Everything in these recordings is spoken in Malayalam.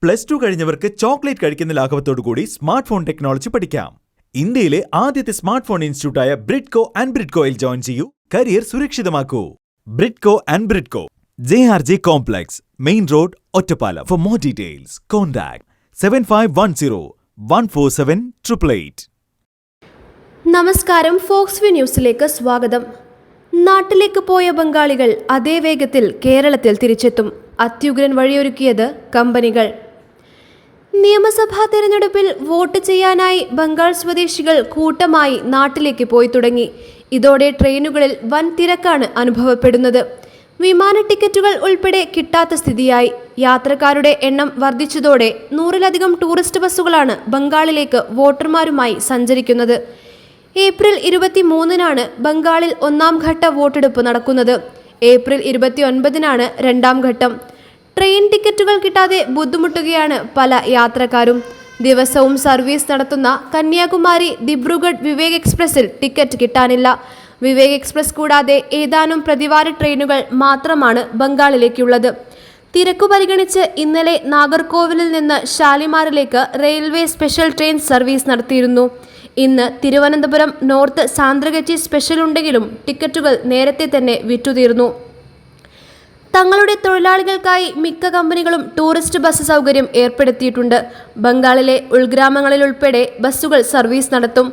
+2 കഴിഞ്ഞവർക്ക് ചോക്ലേറ്റ് കഴിക്കുന്ന ലാഘവത്തോടുകൂടി സ്മാർട്ട് ഫോൺ ടെക്നോളജി പഠിക്കാം. ഇന്ത്യയിലെ ആദ്യത്തെ സ്മാർട്ട് ഫോൺ ഇൻസ്റ്റിറ്റ്യൂട്ടായ ബ്രിഡ്കോ ആൻഡ് ബ്രിഡ്കോയിൽ ജോയിൻ ചെയ്യൂ. കരിയർ സുരക്ഷിതമാക്കൂ. Bridco and Bridco, JRJ complex, main road, Ottapalam. For more details contact 7510147888. നമസ്കാരം, ഫോക്സ് വ്യൂ ന്യൂസിലേക്ക് സ്വാഗതം. നാട്ടിലേക്ക് പോയ ബംഗാളികൾ അതേ വേഗത്തിൽ കേരളത്തിൽ തിരിച്ചെത്തും. അത്യുഗ്രൻ വഴിയൊരുക്കിയത് കമ്പനികൾ. നിയമസഭാ തെരഞ്ഞെടുപ്പിൽ വോട്ട് ചെയ്യാനായി ബംഗാൾ സ്വദേശികൾ കൂട്ടമായി നാട്ടിലേക്ക് പോയി തുടങ്ങി. ഇതോടെ ട്രെയിനുകളിൽ വൻ തിരക്കാണ് അനുഭവപ്പെടുന്നത്. വിമാന ടിക്കറ്റുകൾ ഉൾപ്പെടെ കിട്ടാത്ത സ്ഥിതിയായി. യാത്രക്കാരുടെ എണ്ണം വർദ്ധിച്ചതോടെ 100-ലധികം ടൂറിസ്റ്റ് ബസ്സുകളാണ് ബംഗാളിലേക്ക് വോട്ടർമാരുമായി സഞ്ചരിക്കുന്നത്. ഏപ്രിൽ 23-നാണ് ബംഗാളിൽ 1-ാം ഘട്ട വോട്ടെടുപ്പ് നടക്കുന്നത്. ഏപ്രിൽ 29-നാണ് 2-ാം ഘട്ടം. ട്രെയിൻ ടിക്കറ്റുകൾ കിട്ടാതെ ബുദ്ധിമുട്ടുകയാണ് പല യാത്രക്കാരും. ദിവസവും സർവീസ് നടത്തുന്ന കന്യാകുമാരി ദിബ്രുഗഡ് വിവേക് എക്സ്പ്രസിൽ ടിക്കറ്റ് കിട്ടാനില്ല. വിവേക് എക്സ്പ്രസ് കൂടാതെ ഏതാനും പ്രതിവാര ട്രെയിനുകൾ മാത്രമാണ് ബംഗാളിലേക്കുള്ളത്. തിരക്കു പരിഗണിച്ച് ഇന്നലെ നാഗർകോവിലിൽ നിന്ന് ഷാലിമാറിലേക്ക് റെയിൽവേ സ്പെഷ്യൽ ട്രെയിൻ സർവീസ് നടത്തിയിരുന്നു. ഇന്ന് തിരുവനന്തപുരം നോർത്ത് സാന്ത്രഗച്ചി സ്പെഷ്യൽ ഉണ്ടെങ്കിലും ടിക്കറ്റുകൾ നേരത്തെ തന്നെ വിറ്റുതീർന്നു. തങ്ങളുടെ തൊഴിലാളികൾക്കായി മിക്ക കമ്പനികളും ടൂറിസ്റ്റ് ബസ് സൗകര്യം ഏർപ്പെടുത്തിയിട്ടുണ്ട്. ബംഗാളിലെ ഉൾഗ്രാമങ്ങളിലുൾപ്പെടെ ബസ്സുകൾ സർവീസ് നടത്തും.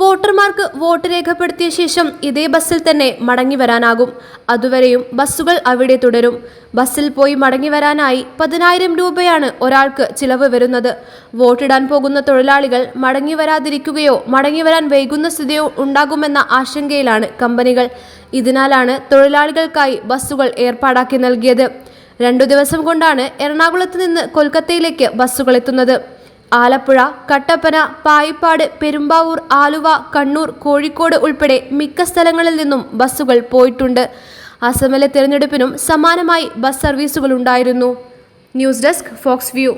വോട്ടർമാർക്ക് വോട്ട് രേഖപ്പെടുത്തിയ ശേഷം ഇതേ ബസ്സിൽ തന്നെ മടങ്ങി വരാനാകും. അതുവരെയും ബസ്സുകൾ അവിടെ തുടരും. ബസ്സിൽ പോയി മടങ്ങി വരാനായി 10,000 രൂപയാണ് ഒരാൾക്ക് ചിലവ് വരുന്നത്. വോട്ടിടാൻ പോകുന്ന തൊഴിലാളികൾ മടങ്ങി വരാതിരിക്കുകയോ മടങ്ങി വരാൻ വൈകുന്ന സ്ഥിതിയോ ഉണ്ടാകുമെന്ന ആശങ്കയിലാണ് കമ്പനികൾ. ഇതിനാലാണ് തൊഴിലാളികൾക്കായി ബസ്സുകൾ ഏർപ്പാടാക്കി നൽകിയത്. 2 ദിവസം കൊണ്ടാണ് എറണാകുളത്ത് നിന്ന് കൊൽക്കത്തയിലേക്ക് ബസ്സുകൾ എത്തുന്നത്. ആലപ്പുഴ, കട്ടപ്പന, പായിപ്പാട്, പെരുമ്പാവൂർ, ആലുവ, കണ്ണൂർ, കോഴിക്കോട് ഉൾപ്പെടെ മിക്ക സ്ഥലങ്ങളിൽ നിന്നും ബസ്സുകൾ പോയിട്ടുണ്ട്. അസമിലെ തിരഞ്ഞെടുപ്പിനും സമാനമായി ബസ് സർവീസുകൾ ഉണ്ടായിരുന്നു. News desk, Fox view.